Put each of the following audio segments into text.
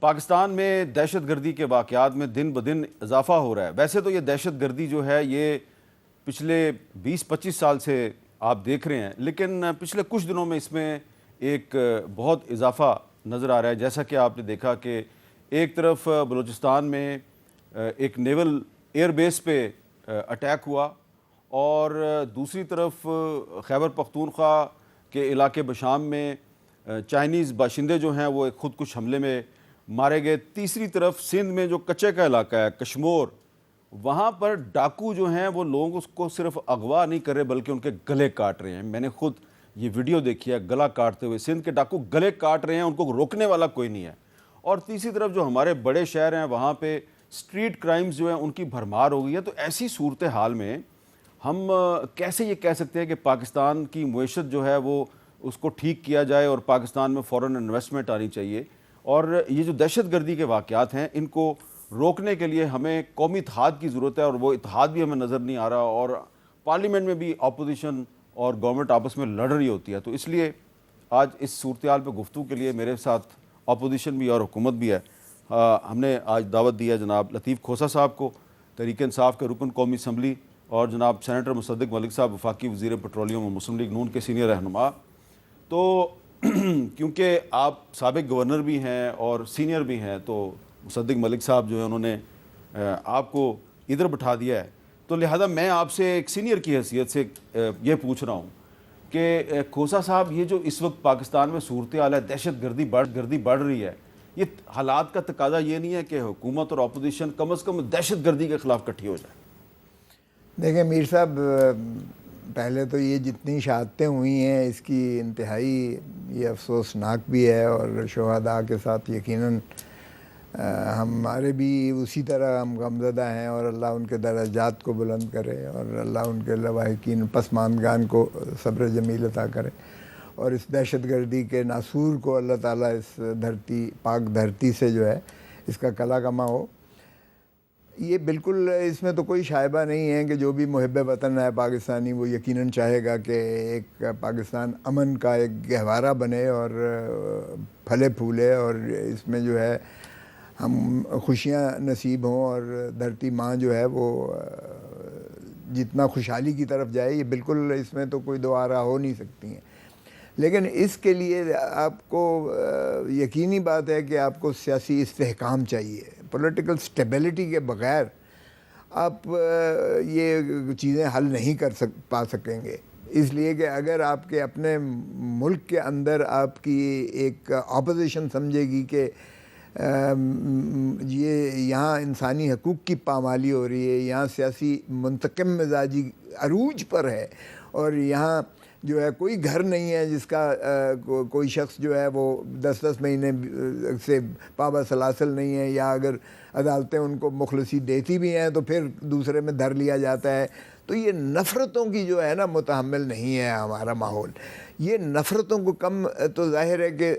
پاکستان میں دہشت گردی کے واقعات میں دن بدن اضافہ ہو رہا ہے. ویسے تو یہ دہشت گردی جو ہے یہ پچھلے 20-25 سال سے آپ دیکھ رہے ہیں، لیکن پچھلے کچھ دنوں میں اس میں ایک بہت اضافہ نظر آ رہا ہے. جیسا کہ آپ نے دیکھا کہ ایک طرف بلوچستان میں ایک نیول ایئر بیس پہ اٹیک ہوا، اور دوسری طرف خیبر پختونخوا کے علاقے بشام میں چائنیز باشندے جو ہیں وہ ایک خودکش حملے میں مارے گئے. تیسری طرف سندھ میں جو کچے کا علاقہ ہے کشمور، وہاں پر ڈاکو جو ہیں وہ لوگوں کو صرف اغوا نہیں کر رہے بلکہ ان کے گلے کاٹ رہے ہیں. میں نے خود یہ ویڈیو دیکھی ہے گلا کاٹتے ہوئے. سندھ کے ڈاکو گلے کاٹ رہے ہیں، ان کو روکنے والا کوئی نہیں ہے. اور تیسری طرف جو ہمارے بڑے شہر ہیں وہاں پہ اسٹریٹ کرائمز جو ہیں ان کی بھرمار ہو گئی ہے. تو ایسی صورتحال میں ہم کیسے یہ کہہ سکتے ہیں کہ پاکستان کی معیشت جو ہے وہ اس کو ٹھیک کیا جائے اور پاکستان میں فورن انویسٹمنٹ آنی چاہیے؟ اور یہ جو دہشت گردی کے واقعات ہیں ان کو روکنے کے لیے ہمیں قومی اتحاد کی ضرورت ہے، اور وہ اتحاد بھی ہمیں نظر نہیں آ رہا، اور پارلیمنٹ میں بھی اپوزیشن اور گورنمنٹ آپس میں لڑ رہی ہوتی ہے. تو اس لیے آج اس صورتحال پہ گفتگو کے لیے میرے ساتھ اپوزیشن بھی اور حکومت بھی ہے. ہم نے آج دعوت دی ہے جناب لطیف کھوسہ صاحب کو، تحریک انصاف کے رکن قومی اسمبلی، اور جناب سینیٹر مصدق ملک صاحب وفاقی وزیر پیٹرولیم اور مسلم لیگ نون کے سینئر رہنما. تو کیونکہ آپ سابق گورنر بھی ہیں اور سینئر بھی ہیں، تو مصدق ملک صاحب جو ہے انہوں نے آپ کو ادھر بٹھا دیا ہے. تو لہذا میں آپ سے ایک سینئر کی حیثیت سے یہ پوچھ رہا ہوں کہ کھوسہ صاحب، یہ جو اس وقت پاکستان میں صورتحال ہے، دہشت گردی بڑھ رہی ہے، یہ حالات کا تقاضا یہ نہیں ہے کہ حکومت اور اپوزیشن کم از کم دہشت گردی کے خلاف کٹھی ہو جائے؟ دیکھیں میر صاحب، پہلے تو یہ جتنی شہادتیں ہوئی ہیں اس کی انتہائی یہ افسوسناک بھی ہے، اور شہداء کے ساتھ یقیناً ہمارے بھی اسی طرح ہم غمزدہ ہیں، اور اللہ ان کے درجات کو بلند کرے، اور اللہ ان کے لواحقین پسماندگان کو صبر جمیل عطا کرے، اور اس دہشت گردی کے ناسور کو اللہ تعالیٰ اس پاک دھرتی سے جو ہے اس کا کلا کما ہو. یہ بالکل اس میں تو کوئی شائبہ نہیں ہے کہ جو بھی محب وطن ہے پاکستانی وہ یقیناً چاہے گا کہ ایک پاکستان امن کا ایک گہوارہ بنے اور پھلے پھولے، اور اس میں جو ہے ہم خوشیاں نصیب ہوں، اور دھرتی ماں جو ہے وہ جتنا خوشحالی کی طرف جائے، یہ بالکل اس میں تو کوئی دو آرا ہو نہیں سکتی ہیں. لیکن اس کے لیے آپ کو یقینی بات ہے کہ آپ کو سیاسی استحکام چاہیے. پولیٹیکل سٹیبلٹی کے بغیر آپ یہ چیزیں حل نہیں پا سکیں گے. اس لیے کہ اگر آپ کے اپنے ملک کے اندر آپ کی ایک اپوزیشن سمجھے گی کہ یہ یہاں انسانی حقوق کی پامالی ہو رہی ہے، یہاں سیاسی منتقم مزاجی عروج پر ہے، اور یہاں جو ہے کوئی گھر نہیں ہے جس کا کوئی شخص جو ہے وہ 10 مہینے سے پابند سلاسل نہیں ہے، یا اگر عدالتیں ان کو مخلصی دیتی بھی ہیں تو پھر دوسرے میں دھر لیا جاتا ہے. تو یہ نفرتوں کی جو ہے نا متحمل نہیں ہے ہمارا ماحول. یہ نفرتوں کو کم تو ظاہر ہے کہ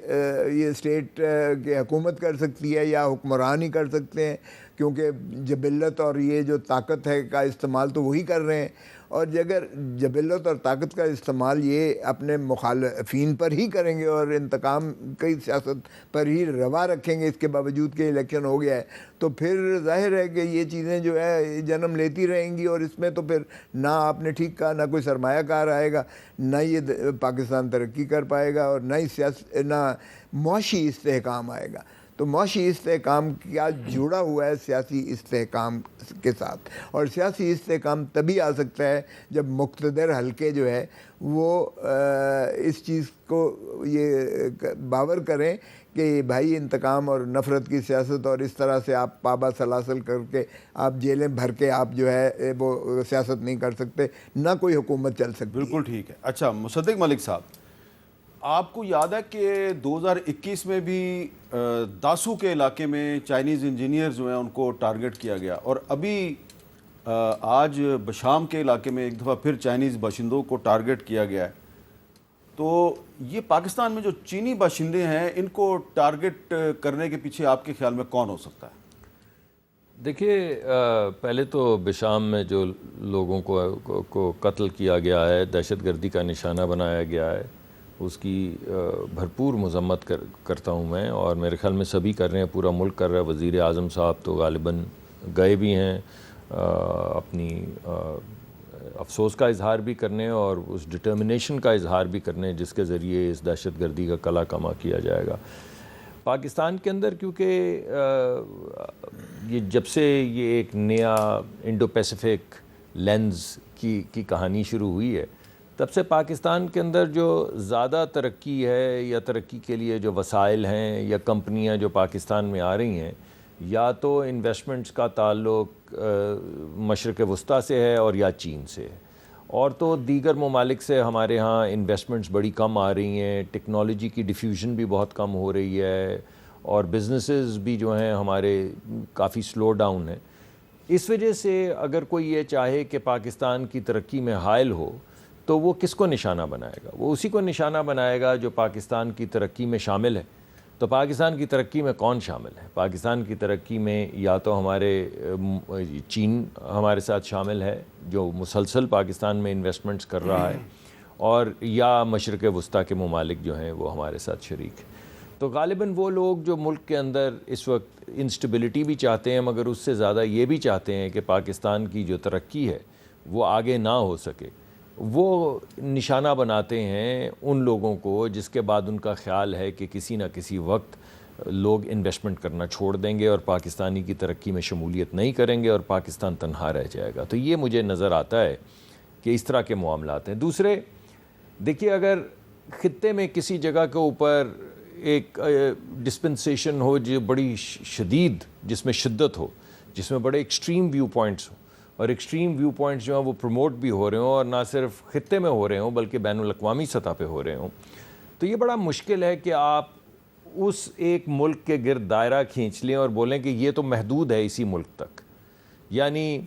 یہ اسٹیٹ کی حکومت کر سکتی ہے یا حکمران ہی کر سکتے ہیں، کیونکہ جبلت اور یہ جو طاقت ہے کا استعمال تو وہی کر رہے ہیں. اور اگر جبلت اور طاقت کا استعمال یہ اپنے مخالفین پر ہی کریں گے اور انتقام کی سیاست پر ہی روا رکھیں گے، اس کے باوجود کہ الیکشن ہو گیا ہے، تو پھر ظاہر ہے کہ یہ چیزیں جو ہے جنم لیتی رہیں گی، اور اس میں تو پھر نہ آپ نے ٹھیک کہا، نہ کوئی سرمایہ کار آئے گا، نہ یہ پاکستان ترقی کر پائے گا، اور نہ معاشی استحکام آئے گا. تو معاشی استحکام کیا جڑا ہوا ہے سیاسی استحکام کے ساتھ، اور سیاسی استحکام تبھی آ سکتا ہے جب مقتدر حلقے جو ہے وہ اس چیز کو یہ باور کریں کہ بھائی انتقام اور نفرت کی سیاست اور اس طرح سے آپ پابا سلاسل کر کے آپ جیلیں بھر کے آپ جو ہے وہ سیاست نہیں کر سکتے، نہ کوئی حکومت چل سکتی. بالکل ٹھیک ہے. اچھا مصدق ملک صاحب، آپ کو یاد ہے کہ 2021 میں بھی داسو کے علاقے میں چائنیز انجینئر جو ہیں ان کو ٹارگٹ کیا گیا، اور ابھی آج بشام کے علاقے میں ایک دفعہ پھر چائنیز باشندوں کو ٹارگٹ کیا گیا ہے. تو یہ پاکستان میں جو چینی باشندے ہیں ان کو ٹارگٹ کرنے کے پیچھے آپ کے خیال میں کون ہو سکتا ہے؟ دیکھیے، پہلے تو بشام میں جو لوگوں کو قتل کیا گیا ہے، دہشت گردی کا نشانہ بنایا گیا ہے، اس کی بھرپور مذمت کرتا ہوں میں، اور میرے خیال میں سبھی کر رہے ہیں، پورا ملک کر رہا ہے۔ وزیر اعظم صاحب تو غالباً گئے بھی ہیں اپنی افسوس کا اظہار بھی کرنے اور اس ڈٹرمنیشن کا اظہار بھی کرنے جس کے ذریعے اس دہشت گردی کا کلا کما کیا جائے گا۔ پاکستان کے اندر کیونکہ یہ جب سے یہ ایک نیا انڈو پیسیفک لینز کی کہانی شروع ہوئی ہے، تب سے پاکستان کے اندر جو زیادہ ترقی ہے یا ترقی کے لیے جو وسائل ہیں یا کمپنیاں جو پاکستان میں آ رہی ہیں، یا تو انویسٹمنٹس کا تعلق مشرق وسطیٰ سے ہے اور یا چین سے ہے، اور تو دیگر ممالک سے ہمارے ہاں انویسٹمنٹس بڑی کم آ رہی ہیں، ٹیکنالوجی کی ڈیفیوژن بھی بہت کم ہو رہی ہے، اور بزنسز بھی جو ہیں ہمارے کافی سلو ڈاؤن ہیں۔ اس وجہ سے اگر کوئی یہ چاہے کہ پاکستان کی ترقی میں حائل ہو تو وہ کس کو نشانہ بنائے گا؟ وہ اسی کو نشانہ بنائے گا جو پاکستان کی ترقی میں شامل ہے۔ تو پاکستان کی ترقی میں کون شامل ہے؟ پاکستان کی ترقی میں یا تو ہمارے چین ہمارے ساتھ شامل ہے جو مسلسل پاکستان میں انویسٹمنٹس کر رہا ہے، اور یا مشرق وسطیٰ کے ممالک جو ہیں وہ ہمارے ساتھ شریک ہیں۔ تو غالباً وہ لوگ جو ملک کے اندر اس وقت انسٹیبلٹی بھی چاہتے ہیں، مگر اس سے زیادہ یہ بھی چاہتے ہیں کہ پاکستان کی جو ترقی ہے وہ آگے نہ ہو سکے، وہ نشانہ بناتے ہیں ان لوگوں کو جس کے بعد ان کا خیال ہے کہ کسی نہ کسی وقت لوگ انویسٹمنٹ کرنا چھوڑ دیں گے اور پاکستانی کی ترقی میں شمولیت نہیں کریں گے اور پاکستان تنہا رہ جائے گا۔ تو یہ مجھے نظر آتا ہے کہ اس طرح کے معاملات ہیں۔ دوسرے دیکھیے، اگر خطے میں کسی جگہ کے اوپر ایک ڈسپنسیشن ہو جو بڑی شدید، جس میں شدت ہو، جس میں بڑے ایکسٹریم ویو پوائنٹس ہوں، اور ایکسٹریم ویو پوائنٹس جو ہیں وہ پروموٹ بھی ہو رہے ہوں اور نہ صرف خطے میں ہو رہے ہوں بلکہ بین الاقوامی سطح پہ ہو رہے ہوں، تو یہ بڑا مشکل ہے کہ آپ اس ایک ملک کے گرد دائرہ کھینچ لیں اور بولیں کہ یہ تو محدود ہے اسی ملک تک۔ یعنی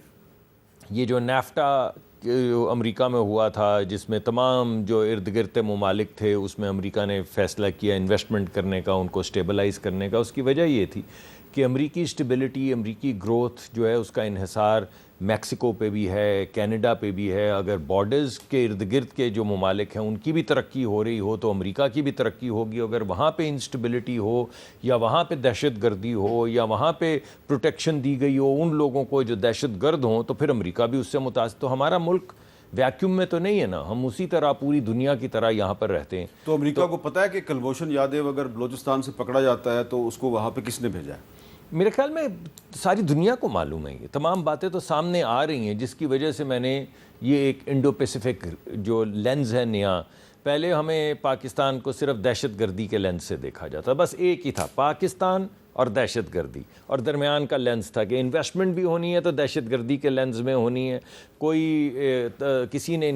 یہ جو نیفٹا امریکہ میں ہوا تھا، جس میں تمام جو ارد گرد ممالک تھے، اس میں امریکہ نے فیصلہ کیا انویسٹمنٹ کرنے کا، ان کو سٹیبلائز کرنے کا۔ اس کی وجہ یہ تھی کہ امریکی سٹیبلٹی، امریکی گروتھ جو ہے اس کا انحصار میکسیکو پہ بھی ہے، کینیڈا پہ بھی ہے۔ اگر بارڈرز کے ارد گرد کے جو ممالک ہیں ان کی بھی ترقی ہو رہی ہو تو امریکہ کی بھی ترقی ہوگی۔ اگر وہاں پہ انسٹیبلٹی ہو یا وہاں پہ دہشت گردی ہو یا وہاں پہ پروٹیکشن دی گئی ہو ان لوگوں کو جو دہشت گرد ہوں، تو پھر امریکہ بھی اس سے متاثر۔ تو ہمارا ملک ویکیوم میں تو نہیں ہے نا، ہم اسی طرح پوری دنیا کی طرح یہاں پر رہتے ہیں۔ تو امریکہ کو پتہ ہے کہ کلبھوشن یادیو اگر بلوچستان سے پکڑا جاتا ہے تو اس کو وہاں پہ کس نے بھیجا ہے؟ میرے خیال میں ساری دنیا کو معلوم ہے، یہ تمام باتیں تو سامنے آ رہی ہیں، جس کی وجہ سے میں نے یہ ایک انڈو پیسیفک جو لینز ہے نیا، پہلے ہمیں پاکستان کو صرف دہشت گردی کے لینز سے دیکھا جاتا، بس ایک ہی تھا، پاکستان اور دہشت گردی، اور درمیان کا لینز تھا کہ انویسٹمنٹ بھی ہونی ہے تو دہشت گردی کے لینز میں ہونی ہے، کوئی کسی نے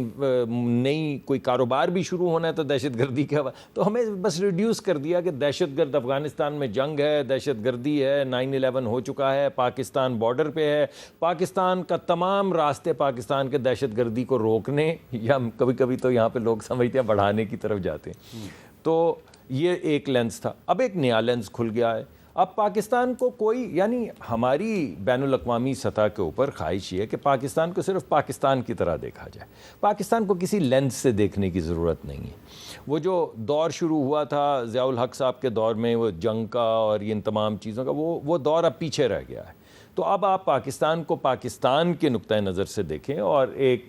نئی کوئی کاروبار بھی شروع ہونا ہے تو دہشت گردی کے تو ہمیں بس ریڈیوس کر دیا کہ دہشت گرد افغانستان میں جنگ ہے، دہشت گردی ہے، 9/11 ہو چکا ہے، پاکستان بارڈر پہ ہے، پاکستان کا تمام راستے پاکستان کے دہشت گردی کو روکنے یا کبھی کبھی تو یہاں پہ لوگ سمجھتے ہیں بڑھانے کی طرف جاتے ہیں۔ تو یہ ایک لینز تھا، اب ایک نیا لینز کھل گیا ہے۔ اب پاکستان کو کوئی، یعنی ہماری بین الاقوامی سطح کے اوپر خواہش یہ ہے کہ پاکستان کو صرف پاکستان کی طرح دیکھا جائے، پاکستان کو کسی لینز سے دیکھنے کی ضرورت نہیں ہے۔ وہ جو دور شروع ہوا تھا ضیاء الحق صاحب کے دور میں، وہ جنگ کا اور ان تمام چیزوں کا، وہ دور اب پیچھے رہ گیا ہے۔ تو اب آپ پاکستان کو پاکستان کے نقطۂ نظر سے دیکھیں، اور ایک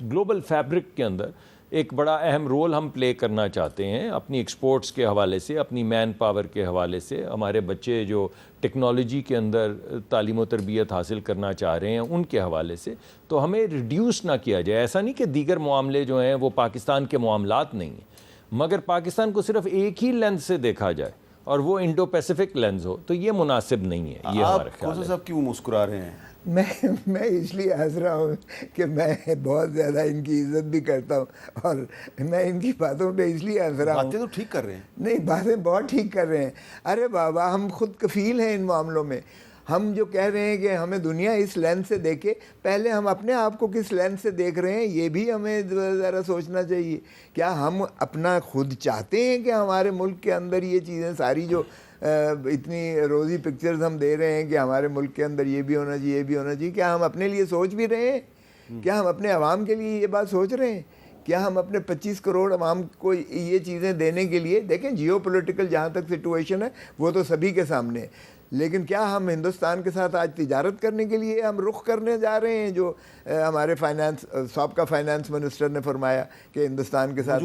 گلوبل فیبرک کے اندر ایک بڑا اہم رول ہم پلے کرنا چاہتے ہیں اپنی ایکسپورٹس کے حوالے سے، اپنی مین پاور کے حوالے سے، ہمارے بچے جو ٹیکنالوجی کے اندر تعلیم و تربیت حاصل کرنا چاہ رہے ہیں ان کے حوالے سے۔ تو ہمیں ریڈیوس نہ کیا جائے، ایسا نہیں کہ دیگر معاملے جو ہیں وہ پاکستان کے معاملات نہیں ہیں، مگر پاکستان کو صرف ایک ہی لینز سے دیکھا جائے اور وہ انڈو پیسیفک لینز ہو، تو یہ مناسب نہیں ہے۔ یہ ہمارا خیال ہے۔ آپ صاحب کیوں مسکرا رہے ہیں؟ میں اس لیے ہنس رہا ہوں کہ میں بہت زیادہ ان کی عزت بھی کرتا ہوں، اور میں ان کی باتوں پہ اس لیے ہنس رہا ہوں۔ باتیں تو ٹھیک کر رہے ہیں، نہیں، باتیں بہت ٹھیک کر رہے ہیں۔ ارے بابا، ہم خود کفیل ہیں ان معاملوں میں۔ ہم جو کہہ رہے ہیں کہ ہمیں دنیا اس لینس سے دیکھے، پہلے ہم اپنے آپ کو کس لینس سے دیکھ رہے ہیں یہ بھی ہمیں ذرا سوچنا چاہیے۔ کیا ہم اپنا خود چاہتے ہیں کہ ہمارے ملک کے اندر یہ چیزیں ساری جو اتنی روزی پکچرز ہم دے رہے ہیں کہ ہمارے ملک کے اندر یہ بھی ہونا چاہیے، یہ بھی ہونا چاہیے، کیا ہم اپنے لیے سوچ بھی رہے ہیں؟ کیا ہم اپنے عوام کے لیے یہ بات سوچ رہے ہیں کیا ہم اپنے 25 کروڑ عوام کو یہ چیزیں دینے کے لیے، دیکھیں جیو پولیٹیکل جہاں تک سچویشن ہے وہ تو سبھی کے سامنے ہے، لیکن کیا ہم ہندوستان کے ساتھ آج تجارت کرنے کے لیے ہم رخ کرنے جا رہے ہیں؟ جو ہمارے سابقہ فائنانس منسٹر نے فرمایا کہ ہندوستان کے ساتھ،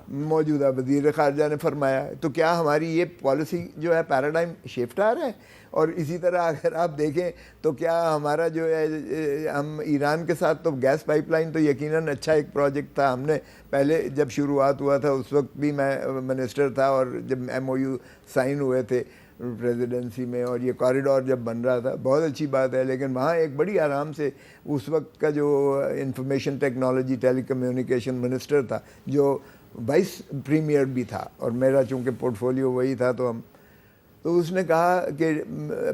موجودہ وزیر خارجہ نے فرمایا، تو کیا ہماری یہ پالیسی جو ہے پیراڈائم شفٹ آ رہا ہے؟ اور اسی طرح اگر آپ دیکھیں تو کیا ہمارا جو ہے ہم ایران کے ساتھ تو گیس پائپ لائن تو یقیناً اچھا ایک پروجیکٹ تھا، ہم نے پہلے جب شروعات ہوا تھا اس وقت بھی میں منسٹر تھا اور جب MOU سائن ہوئے تھے پریزیڈنسی میں، اور یہ کوریڈور جب بن رہا تھا بہت اچھی بات ہے، لیکن وہاں ایک بڑی آرام سے اس وقت کا جو انفارمیشن ٹیکنالوجی ٹیلی کمیونیکیشن منسٹر تھا جو وائس پریمیئر بھی تھا اور میرا چونکہ پورٹ فولیو وہی تھا، تو اس نے کہا کہ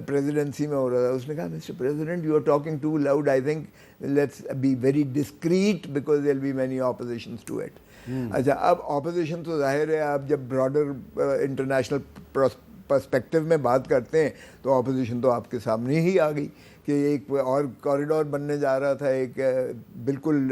پریزیڈنسی میں ہو رہا تھا، اس نے کہا mister president you are talking too loud, I think let's be very discreet because there will be many oppositions to it. اچھا، اب اپوزیشن تو ظاہر ہے آپ جب براڈر انٹرنیشنل پرسپیکٹو میں بات کرتے ہیں تو اپوزیشن تو آپ کے سامنے ہی آ گئی کہ ایک اور کوریڈور بننے جا رہا تھا، ایک بالکل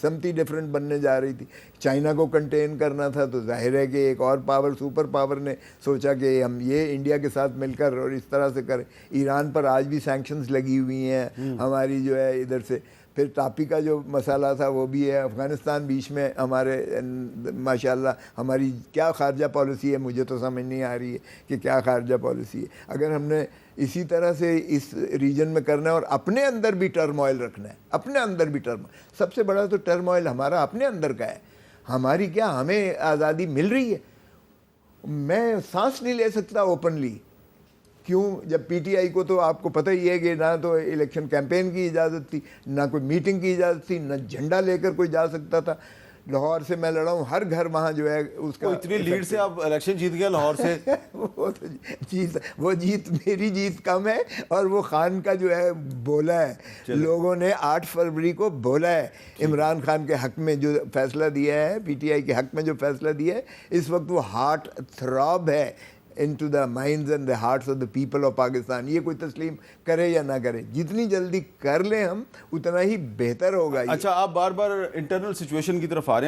سمتی ڈفرینٹ بننے جا رہی تھی، چائنا کو کنٹین کرنا تھا، تو ظاہر ہے کہ ایک اور پاور سپر پاور نے سوچا کہ ہم یہ انڈیا کے ساتھ مل کر اور اس طرح سے کریں۔ ایران پر آج بھی سینکشنز لگی ہوئی ہیں ہماری جو ہے ادھر سے، پھر ٹاپی کا جو مسئلہ تھا وہ بھی ہے، افغانستان بیچ میں، ہمارے ماشاءاللہ ہماری کیا خارجہ پالیسی ہے، مجھے تو سمجھ نہیں آ رہی ہے کہ کیا خارجہ پالیسی ہے۔ اگر ہم نے اسی طرح سے اس ریجن میں کرنا ہے اور اپنے اندر بھی ٹرموائل رکھنا ہے، اپنے اندر بھی ٹرموائل، سب سے بڑا تو ٹرموائل ہمارا اپنے اندر کا ہے، ہماری کیا ہمیں آزادی مل رہی ہے؟ میں سانس نہیں لے سکتا اوپنلی، کیوں؟ جب PTI کو تو آپ کو پتہ ہی ہے کہ نہ تو الیکشن کیمپین کی اجازت تھی، نہ کوئی میٹنگ کی اجازت تھی، نہ جھنڈا لے کر کوئی جا سکتا تھا۔ لاہور سے میں لڑا ہوں، ہر گھر وہاں جو ہے اس کا اتنی لیڈ سے آپ الیکشن جیت گئے لاہور سے؟ وہ جیت میری جیت کم ہے، اور وہ خان کا جو ہے بولا ہے، لوگوں نے 8 فروری کو بولا ہے عمران خان کے حق میں جو فیصلہ دیا ہے، PTI کے حق میں جو فیصلہ دیا ہے، اس وقت وہ ہارٹ تھراب ہے into the minds and the hearts of the people of Pakistan۔ یہ کوئی تسلیم کرے یا نہ کرے، جتنی جلدی کر لیں ہم اتنا ہی بہتر ہوگا۔ اچھا، آپ بار بار انٹرنل سچویشن کی طرف آ رہے ہیں۔